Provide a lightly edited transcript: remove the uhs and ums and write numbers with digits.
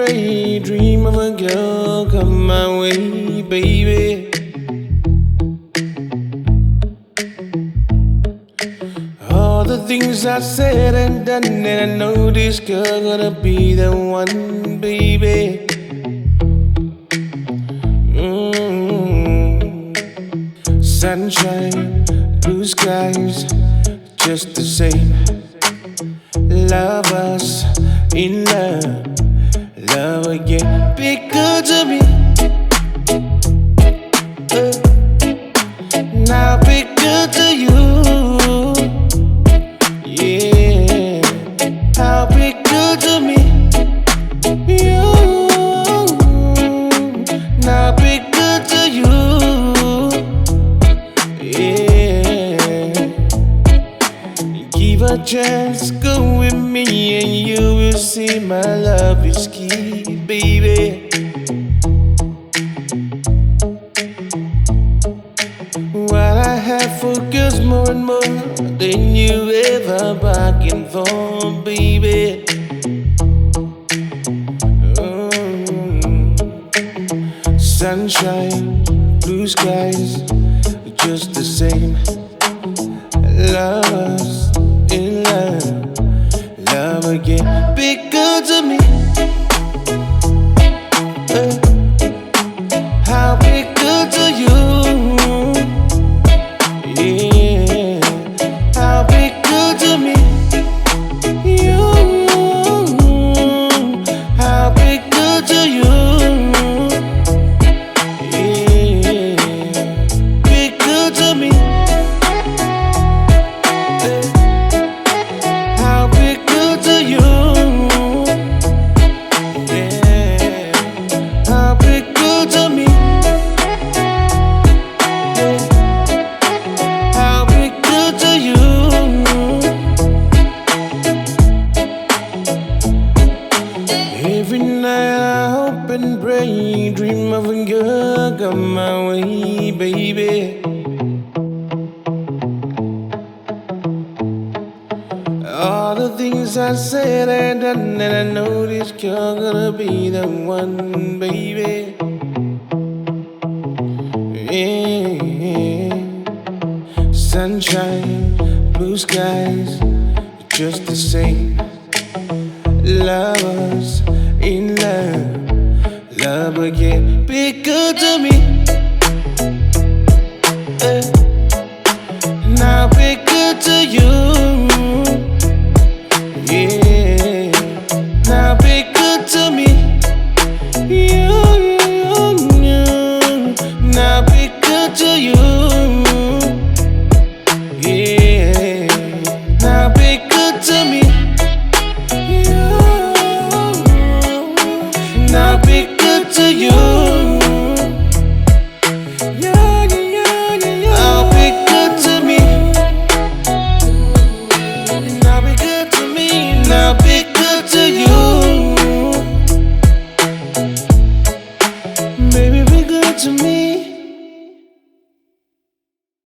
pray, dream of a girl come my way, baby. All the things I said and done, and I know this girl gonna be the one, baby. Sunshine, blue skies, just the same. Love us in love, love again. Be good to me. Now be good to you. Yeah, I'll be good to me. You, now be good to you. Yeah, give a chance, go with me, and you will see my love is key, baby. What I have for girls more and more than you ever bargained for, baby. Sunshine, blue skies, just the same. Love us in love, love again. Be good to me. I'll be good to you. Yeah, I'll be good to me. You, I'll be good to you. Yeah, be good to me. I'll be good to you. Yeah, I'll be good to me. I'll be good to you. Every night I hope and pray, dream of a girl come my way, baby. All the things I said and done, and I know this girl gonna be the one, baby. Yeah. Sunshine, blue skies, just the same. Love us in love, love again. Be good to me. Now be good to you. Yeah, now be good to me. You, now be good to you. Yeah, now be good to me.